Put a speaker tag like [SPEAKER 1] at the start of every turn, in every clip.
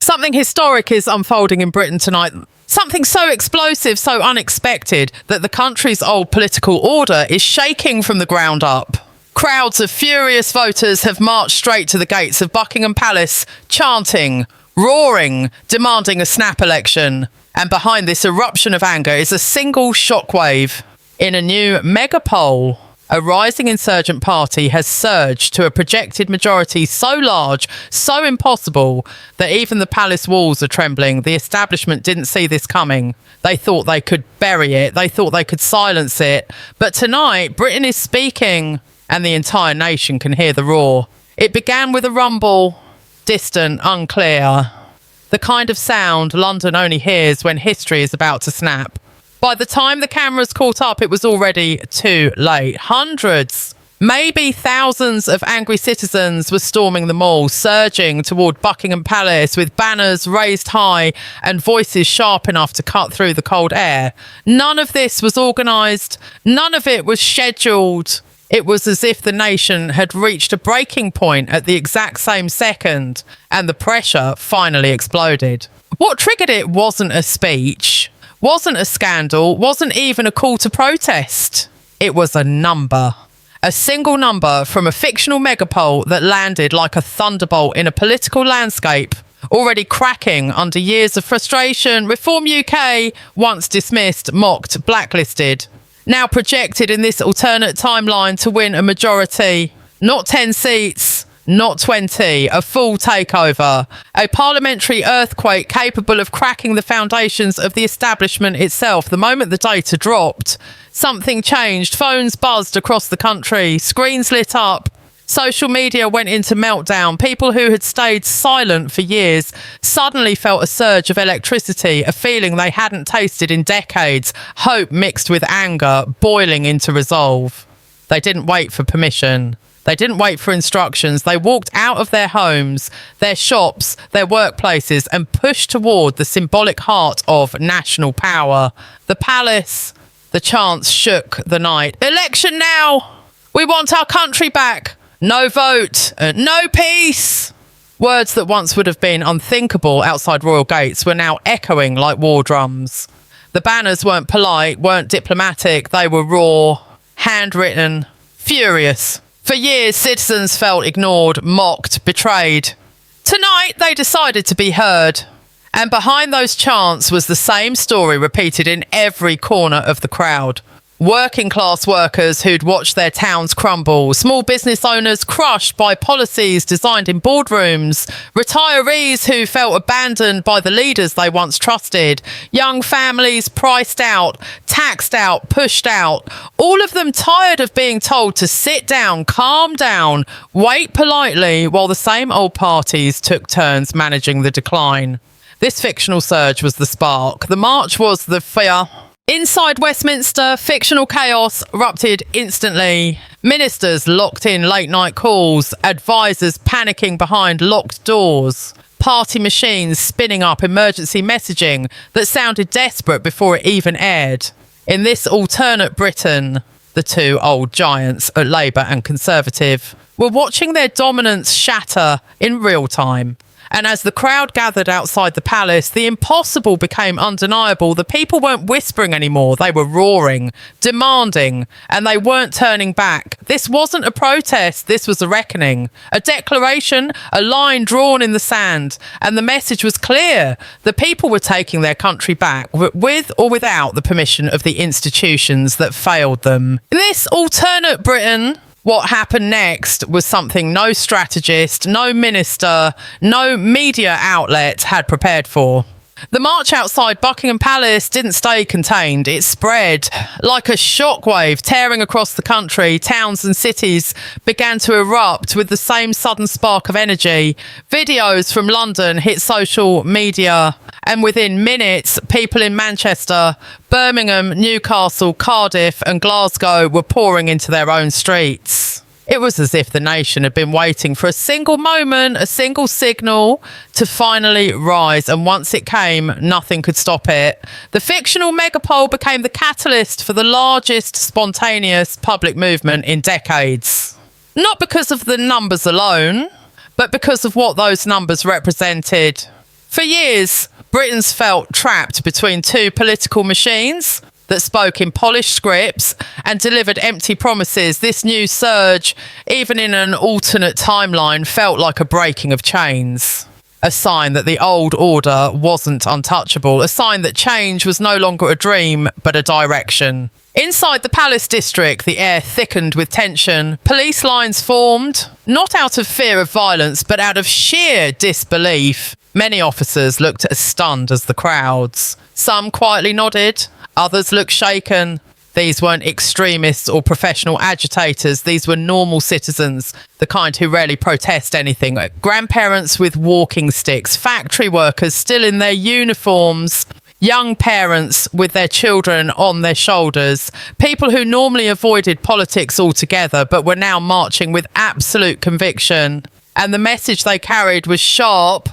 [SPEAKER 1] Something historic is unfolding in Britain tonight. Something so explosive, so unexpected, that the country's old political order is shaking from the ground up. Crowds of furious voters have marched straight to the gates of Buckingham Palace, chanting, roaring, demanding a snap election. And behind this eruption of anger is a single shockwave. In a new mega poll, a rising insurgent party has surged to a projected majority so large, so impossible, that even the palace walls are trembling. The establishment didn't see this coming. They thought they could bury it. They thought they could silence it. But tonight, Britain is speaking, and the entire nation can hear the roar. It began with a rumble, distant, unclear. The kind of sound London only hears when history is about to snap. By the time the cameras caught up, it was already too late. Hundreds, maybe thousands of angry citizens were storming the mall, surging toward Buckingham Palace with banners raised high and voices sharp enough to cut through the cold air. None of this was organised. None of it was scheduled. It was as if the nation had reached a breaking point at the exact same second, and the pressure finally exploded. What triggered it wasn't a speech, wasn't a scandal, wasn't even a call to protest. It was a number. A single number from a fictional megapoll that landed like a thunderbolt in a political landscape already cracking under years of frustration. Reform UK, once dismissed, mocked, blacklisted, now projected in this alternate timeline to win a majority. Not 10 seats, not 20, a full takeover. A parliamentary earthquake capable of cracking the foundations of the establishment itself. The moment the data dropped, something changed. Phones buzzed across the country, screens lit up. Social media went into meltdown. People who had stayed silent for years suddenly felt a surge of electricity, a feeling they hadn't tasted in decades, hope mixed with anger, boiling into resolve. They didn't wait for permission. They didn't wait for instructions. They walked out of their homes, their shops, their workplaces, and pushed toward the symbolic heart of national power. The palace, the chants shook the night. Election now! We want our country back! No vote! No peace! Words that once would have been unthinkable outside royal gates were now echoing like war drums. The banners weren't polite, weren't diplomatic. They were raw, handwritten, furious. For years, citizens felt ignored, mocked, betrayed. Tonight, they decided to be heard. And behind those chants was the same story repeated in every corner of the crowd. Working class workers who'd watched their towns crumble, small business owners crushed by policies designed in boardrooms, retirees who felt abandoned by the leaders they once trusted, young families priced out, taxed out, pushed out, all of them tired of being told to sit down, calm down, wait politely while the same old parties took turns managing the decline. This fictional surge was the spark. The march was the fear. Inside Westminster, fictional chaos erupted instantly. Ministers locked in late-night calls, advisors panicking behind locked doors, party machines spinning up emergency messaging that sounded desperate before it even aired. In this alternate Britain, the two old giants, Labour and Conservative, were watching their dominance shatter in real time. And as the crowd gathered outside the palace, the impossible became undeniable. The people weren't whispering anymore. They were roaring, demanding, and they weren't turning back. This wasn't a protest. This was a reckoning, a declaration, a line drawn in the sand. And the message was clear. The people were taking their country back, with or without the permission of the institutions that failed them. In this alternate Britain, what happened next was something no strategist, no minister, no media outlet had prepared for. The march outside Buckingham Palace didn't stay contained. It spread like a shockwave, tearing across the country. Towns and cities began to erupt with the same sudden spark of energy. Videos from London hit social media, and within minutes, people in Manchester, Birmingham, Newcastle, Cardiff and Glasgow were pouring into their own streets. It was as if the nation had been waiting for a single moment, a single signal to finally rise. And once it came, nothing could stop it. The fictional megapoll became the catalyst for the largest spontaneous public movement in decades. Not because of the numbers alone, but because of what those numbers represented. For years, Britons felt trapped between two political machines that spoke in polished scripts and delivered empty promises. This new surge, even in an alternate timeline, felt like a breaking of chains. A sign that the old order wasn't untouchable. A sign that change was no longer a dream, but a direction. Inside the Palace district, the air thickened with tension. Police lines formed, not out of fear of violence, but out of sheer disbelief. Many officers looked as stunned as the crowds. Some quietly nodded, others looked shaken. These weren't extremists or professional agitators. These were normal citizens, the kind who rarely protest anything. Grandparents with walking sticks, factory workers still in their uniforms, young parents with their children on their shoulders, people who normally avoided politics altogether but were now marching with absolute conviction. And the message they carried was sharp.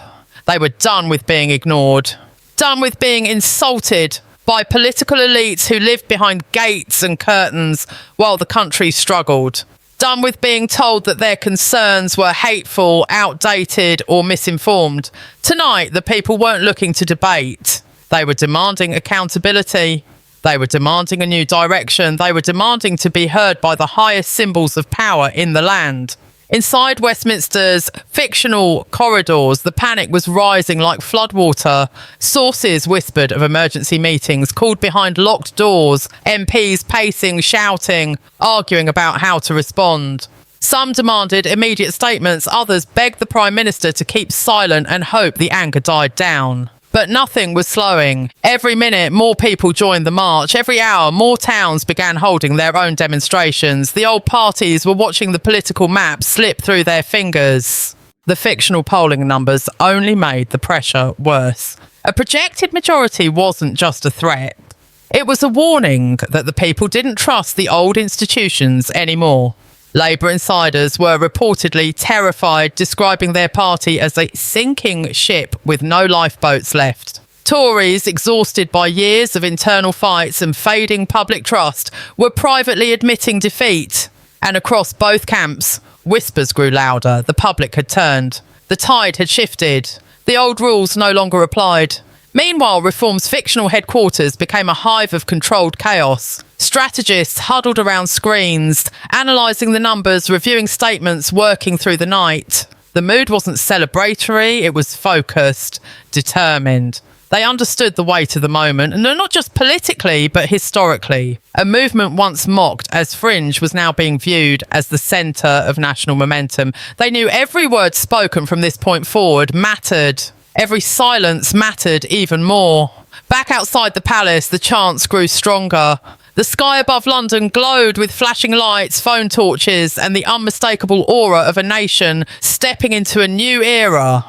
[SPEAKER 1] They were done with being ignored, done with being insulted by political elites who lived behind gates and curtains while the country struggled. Done with being told that their concerns were hateful, outdated, or misinformed. Tonight, the people weren't looking to debate. They were demanding accountability. They were demanding a new direction. They were demanding to be heard by the highest symbols of power in the land. Inside Westminster's fictional corridors, the panic was rising like floodwater. Sources whispered of emergency meetings called behind locked doors, MPs pacing, shouting, arguing about how to respond. Some demanded immediate statements, others begged the Prime Minister to keep silent and hope the anger died down. But nothing was slowing. Every minute, more people joined the march. Every hour, more towns began holding their own demonstrations. The old parties were watching the political map slip through their fingers. The fictional polling numbers only made the pressure worse. A projected majority wasn't just a threat. It was a warning that the people didn't trust the old institutions anymore. Labour insiders were reportedly terrified, describing their party as a sinking ship with no lifeboats left. Tories, exhausted by years of internal fights and fading public trust, were privately admitting defeat. And across both camps, whispers grew louder. The public had turned. The tide had shifted. The old rules no longer applied. Meanwhile, Reform's fictional headquarters became a hive of controlled chaos. Strategists huddled around screens, analysing the numbers, reviewing statements, working through the night. The mood wasn't celebratory, it was focused, determined. They understood the weight of the moment, and not just politically, but historically. A movement once mocked as fringe was now being viewed as the centre of national momentum. They knew every word spoken from this point forward mattered. Every silence mattered even more. Back outside the palace, the chants grew stronger. The sky above London glowed with flashing lights, phone torches, and the unmistakable aura of a nation stepping into a new era.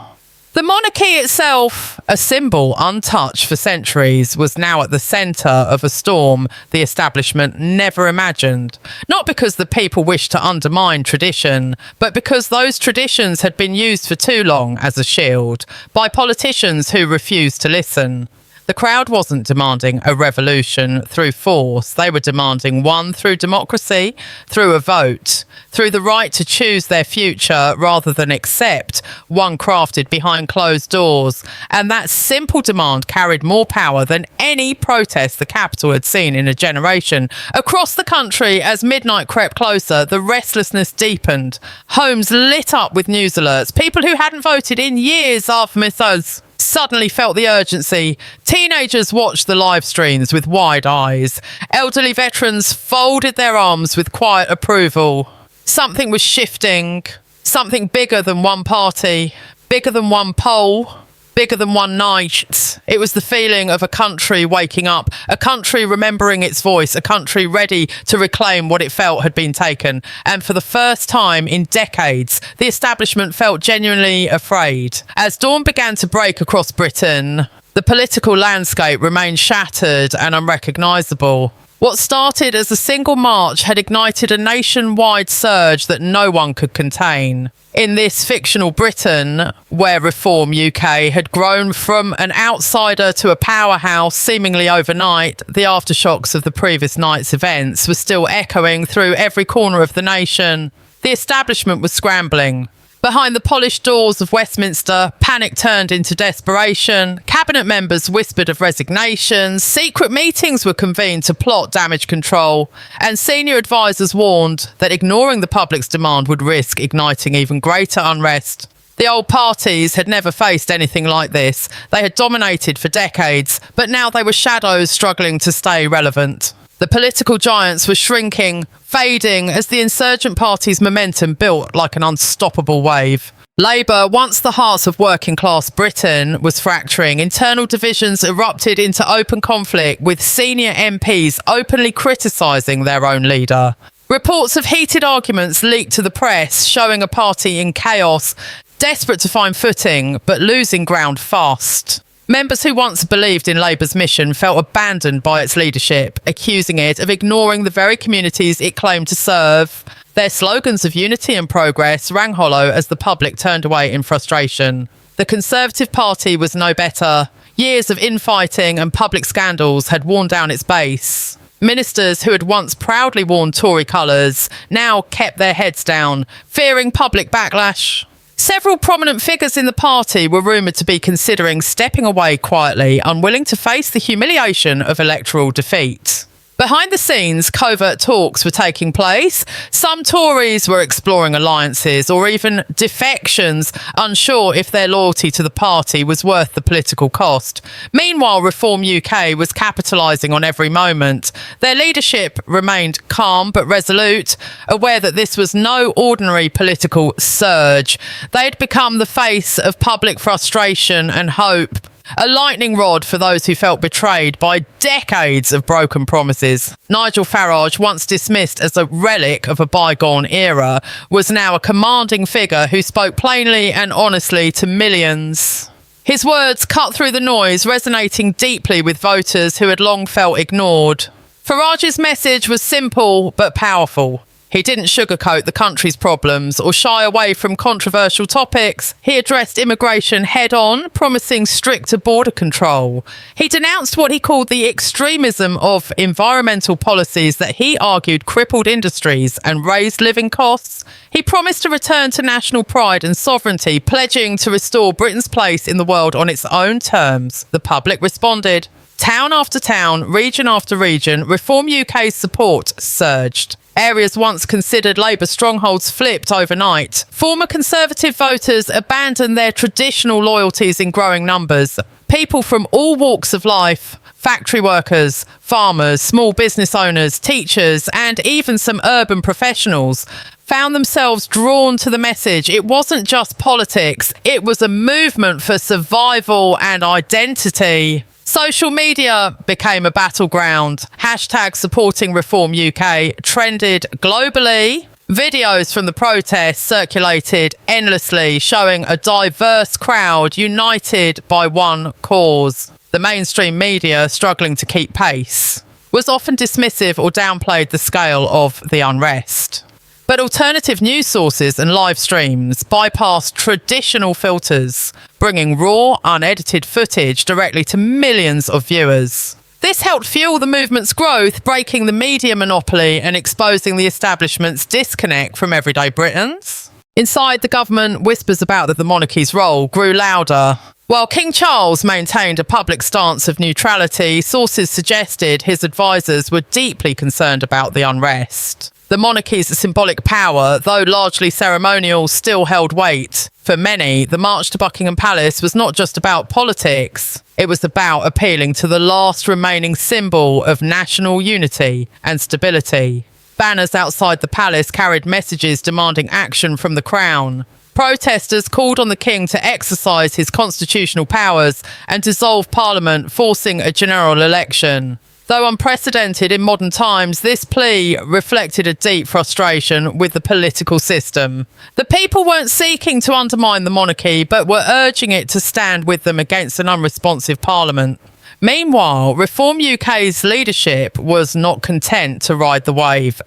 [SPEAKER 1] The monarchy itself, a symbol untouched for centuries, was now at the centre of a storm the establishment never imagined. Not because the people wished to undermine tradition, but because those traditions had been used for too long as a shield by politicians who refused to listen. The crowd wasn't demanding a revolution through force. They were demanding one through democracy, through a vote, through the right to choose their future rather than accept one crafted behind closed doors. And that simple demand carried more power than any protest the capital had seen in a generation. Across the country, as midnight crept closer, the restlessness deepened. Homes lit up with news alerts. People who hadn't voted in years after missiles suddenly felt the urgency. Teenagers watched the live streams with wide eyes. Elderly veterans folded their arms with quiet approval. Something was shifting. Something bigger than one party, bigger than one poll, bigger than one night. It was the feeling of a country waking up, a country remembering its voice, a country ready to reclaim what it felt had been taken. And for the first time in decades, the establishment felt genuinely afraid. As dawn began to break across Britain, the political landscape remained shattered and unrecognisable. What started as a single march had ignited a nationwide surge that no one could contain. In this fictional Britain, where Reform UK had grown from an outsider to a powerhouse seemingly overnight, the aftershocks of the previous night's events were still echoing through every corner of the nation. The establishment was scrambling. Behind the polished doors of Westminster, panic turned into desperation. Cabinet members whispered of resignations, secret meetings were convened to plot damage control, and senior advisers warned that ignoring the public's demand would risk igniting even greater unrest. The old parties had never faced anything like this. They had dominated for decades, but now they were shadows struggling to stay relevant. The political giants were shrinking, fading as the insurgent party's momentum built like an unstoppable wave. Labour, once the heart of working-class Britain, was fracturing. Internal divisions erupted into open conflict, with senior MPs openly criticising their own leader. Reports of heated arguments leaked to the press, showing a party in chaos, desperate to find footing, but losing ground fast. Members who once believed in Labour's mission felt abandoned by its leadership, accusing it of ignoring the very communities it claimed to serve. Their slogans of unity and progress rang hollow as the public turned away in frustration. The Conservative Party was no better. Years of infighting and public scandals had worn down its base. Ministers who had once proudly worn Tory colours now kept their heads down, fearing public backlash. Several prominent figures in the party were rumoured to be considering stepping away quietly, unwilling to face the humiliation of electoral defeat. Behind the scenes, covert talks were taking place. Some Tories were exploring alliances or even defections, unsure if their loyalty to the party was worth the political cost. Meanwhile, Reform UK was capitalising on every moment. Their leadership remained calm but resolute, aware that this was no ordinary political surge. They had become the face of public frustration and hope. A lightning rod for those who felt betrayed by decades of broken promises. Nigel Farage, once dismissed as a relic of a bygone era, was now a commanding figure who spoke plainly and honestly to millions. His words cut through the noise, resonating deeply with voters who had long felt ignored. Farage's message was simple but powerful. He didn't sugarcoat the country's problems or shy away from controversial topics. He addressed immigration head-on, promising stricter border control. He denounced what he called the extremism of environmental policies that he argued crippled industries and raised living costs. He promised a return to national pride and sovereignty, pledging to restore Britain's place in the world on its own terms. The public responded. Town after town, region after region, Reform UK's support surged. Areas once considered Labour strongholds flipped overnight. Former Conservative voters abandoned their traditional loyalties in growing numbers. People from all walks of life, factory workers, farmers, small business owners, teachers, and even some urban professionals, found themselves drawn to the message. It wasn't just politics, it was a movement for survival and identity. Social media became a battleground. Hashtag supporting Reform UK trended globally. Videos from the protests circulated endlessly, showing a diverse crowd united by one cause. The mainstream media, struggling to keep pace, was often dismissive or downplayed the scale of the unrest. But alternative news sources and live streams bypassed traditional filters, bringing raw, unedited footage directly to millions of viewers. This helped fuel the movement's growth, breaking the media monopoly and exposing the establishment's disconnect from everyday Britons. Inside the government, whispers about the monarchy's role grew louder. While King Charles maintained a public stance of neutrality, sources suggested his advisers were deeply concerned about the unrest. The monarchy's symbolic power, though largely ceremonial, still held weight. For many, the march to Buckingham Palace was not just about politics. It was about appealing to the last remaining symbol of national unity and stability. Banners outside the palace carried messages demanding action from the Crown. Protesters called on the king to exercise his constitutional powers and dissolve Parliament, forcing a general election. Though unprecedented in modern times, this plea reflected a deep frustration with the political system. The people weren't seeking to undermine the monarchy, but were urging it to stand with them against an unresponsive Parliament. Meanwhile, Reform UK's leadership was not content to ride the wave.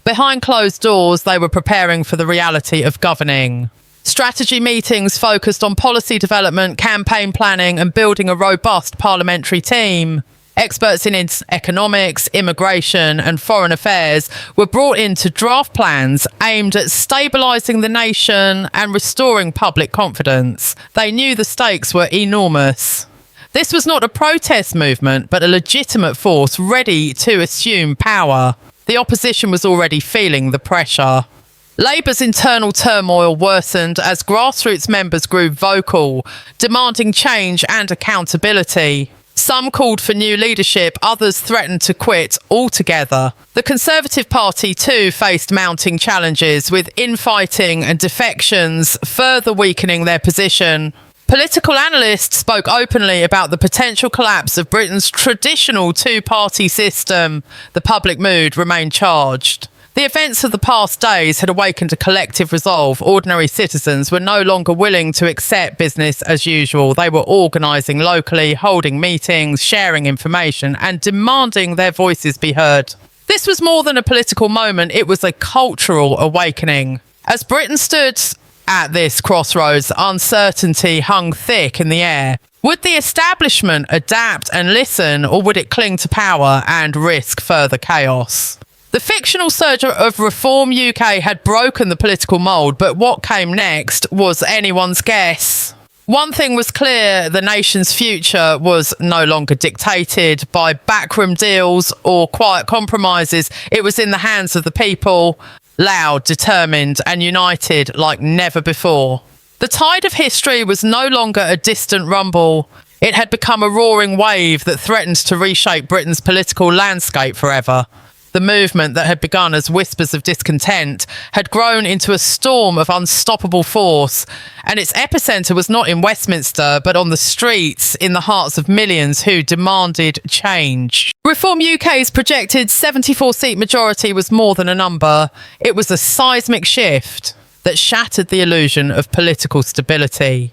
[SPEAKER 1] Behind closed doors, they were preparing for the reality of governing. Strategy meetings focused on policy development, campaign planning, and building a robust parliamentary team. Experts in economics, immigration and foreign affairs were brought in to draft plans aimed at stabilising the nation and restoring public confidence. They knew the stakes were enormous. This was not a protest movement, but a legitimate force ready to assume power. The opposition was already feeling the pressure. Labour's internal turmoil worsened as grassroots members grew vocal, demanding change and accountability. Some called for new leadership, others threatened to quit altogether. The Conservative Party too faced mounting challenges, with infighting and defections further weakening their position. Political analysts spoke openly about the potential collapse of Britain's traditional two-party system. The public mood remained charged. The events of the past days had awakened a collective resolve. Ordinary citizens were no longer willing to accept business as usual. They were organising locally, holding meetings, sharing information and demanding their voices be heard. This was more than a political moment, it was a cultural awakening. As Britain stood at this crossroads, uncertainty hung thick in the air. Would the establishment adapt and listen, or would it cling to power and risk further chaos? The fictional surge of Reform UK had broken the political mould, but what came next was anyone's guess. One thing was clear, the nation's future was no longer dictated by backroom deals or quiet compromises. It was in the hands of the people, loud, determined and united like never before. The tide of history was no longer a distant rumble. It had become a roaring wave that threatened to reshape Britain's political landscape forever. The movement that had begun as whispers of discontent had grown into a storm of unstoppable force, and its epicentre was not in Westminster, but on the streets, in the hearts of millions who demanded change. Reform UK's projected 74-seat majority was more than a number. It was a seismic shift that shattered the illusion of political stability.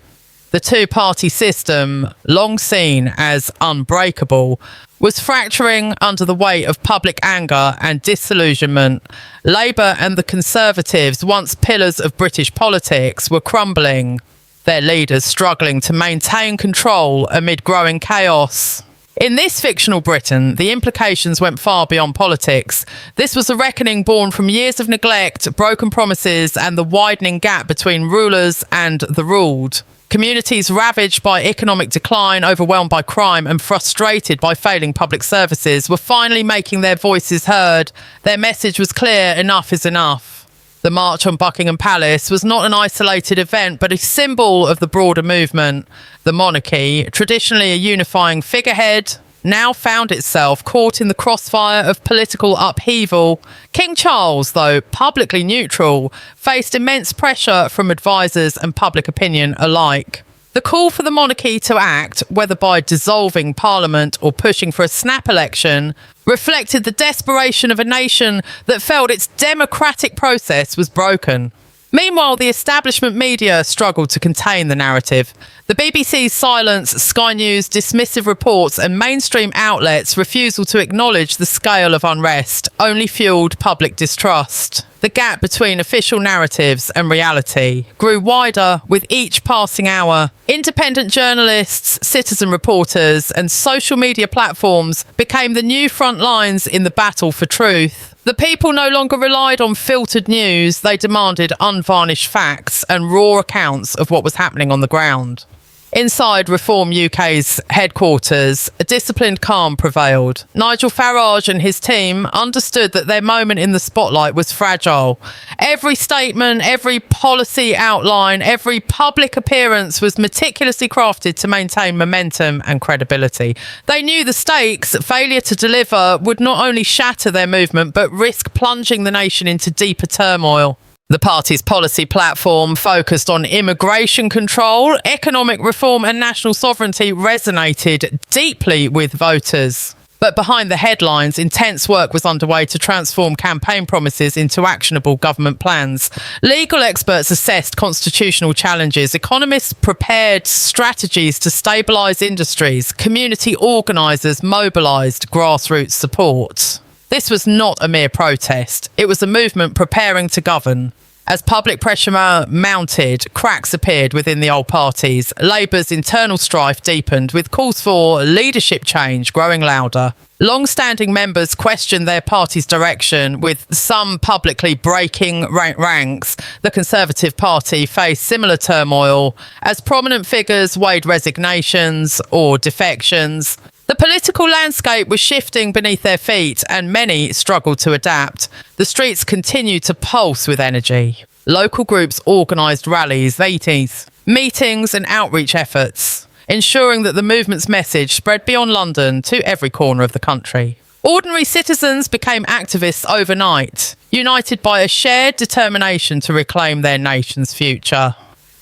[SPEAKER 1] The two-party system, long seen as unbreakable, was fracturing under the weight of public anger and disillusionment. Labour and the Conservatives, once pillars of British politics, were crumbling, their leaders struggling to maintain control amid growing chaos. In this fictional Britain, the implications went far beyond politics. This was a reckoning born from years of neglect, broken promises, and the widening gap between rulers and the ruled. Communities ravaged by economic decline, overwhelmed by crime and frustrated by failing public services were finally making their voices heard. Their message was clear: enough is enough. The march on Buckingham Palace was not an isolated event, but a symbol of the broader movement. The monarchy, traditionally a unifying figurehead, now found itself caught in the crossfire of political upheaval. King Charles, though publicly neutral, faced immense pressure from advisers and public opinion alike. The call for the monarchy to act, whether by dissolving Parliament or pushing for a snap election, reflected the desperation of a nation that felt its democratic process was broken. Meanwhile, the establishment media struggled to contain the narrative. The BBC's silence, Sky News' dismissive reports and mainstream outlets' refusal to acknowledge the scale of unrest only fueled public distrust. The gap between official narratives and reality grew wider with each passing hour. Independent journalists, citizen reporters and social media platforms became the new front lines in the battle for truth. The people no longer relied on filtered news. They demanded unvarnished facts and raw accounts of what was happening on the ground. Inside Reform UK's headquarters, a disciplined calm prevailed. Nigel Farage and his team understood that their moment in the spotlight was fragile. Every statement, every policy outline, every public appearance was meticulously crafted to maintain momentum and credibility. They knew the stakes. Failure to deliver would not only shatter their movement, but risk plunging the nation into deeper turmoil. The party's policy platform, focused on immigration control, economic reform and national sovereignty, resonated deeply with voters. But behind the headlines, intense work was underway to transform campaign promises into actionable government plans. Legal experts assessed constitutional challenges. Economists prepared strategies to stabilise industries. Community organisers mobilised grassroots support. This was not a mere protest. It was a movement preparing to govern. As public pressure mounted, cracks appeared within the old parties. Labour's internal strife deepened, with calls for leadership change growing louder. Long-standing members questioned their party's direction, with some publicly breaking ranks. The Conservative Party faced similar turmoil as prominent figures weighed resignations or defections. The political landscape was shifting beneath their feet, and many struggled to adapt. The streets continued to pulse with energy. Local groups organised rallies, meetings and outreach efforts, ensuring that the movement's message spread beyond London to every corner of the country. Ordinary citizens became activists overnight, united by a shared determination to reclaim their nation's future.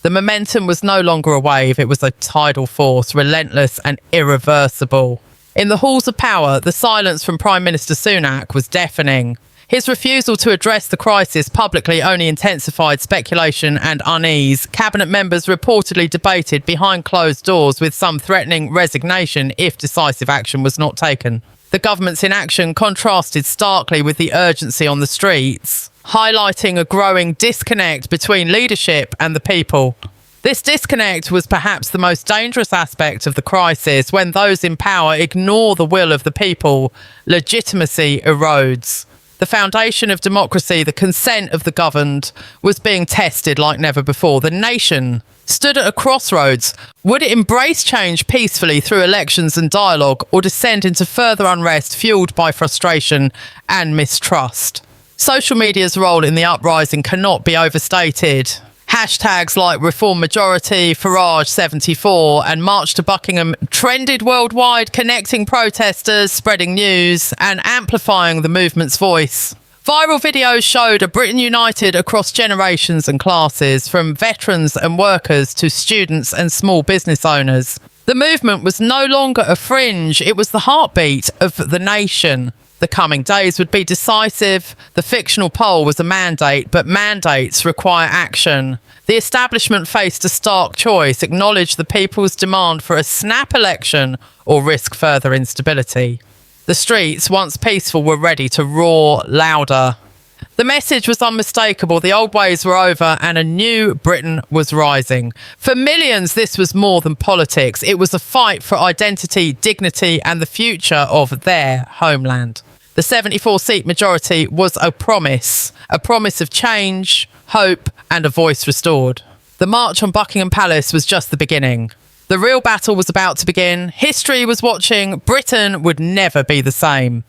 [SPEAKER 1] The momentum was no longer a wave, it was a tidal force, relentless and irreversible. In the halls of power, the silence from Prime Minister Sunak was deafening. His refusal to address the crisis publicly only intensified speculation and unease. Cabinet members reportedly debated behind closed doors, with some threatening resignation if decisive action was not taken. The government's inaction contrasted starkly with the urgency on the streets, highlighting a growing disconnect between leadership and the people. This disconnect was perhaps the most dangerous aspect of the crisis. When those in power ignore the will of the people, legitimacy erodes. The foundation of democracy, the consent of the governed, was being tested like never before. The nation stood at a crossroads. Would it embrace change peacefully through elections and dialogue, or descend into further unrest fueled by frustration and mistrust? Social media's role in the uprising cannot be overstated. Hashtags like Reform Majority, Farage 74 and March to Buckingham trended worldwide, connecting protesters, spreading news and amplifying the movement's voice. Viral videos showed a Britain united across generations and classes, from veterans and workers to students and small business owners. The movement was no longer a fringe, it was the heartbeat of the nation. The coming days would be decisive. The fictional poll was a mandate, but mandates require action. The establishment faced a stark choice: acknowledge the people's demand for a snap election or risk further instability. The streets, once peaceful, were ready to roar louder. The message was unmistakable. The old ways were over and a new Britain was rising. For millions, this was more than politics. It was a fight for identity, dignity and the future of their homeland. The 74-seat majority was a promise of change, hope and a voice restored. The march on Buckingham Palace was just the beginning. The real battle was about to begin. History was watching. Britain would never be the same.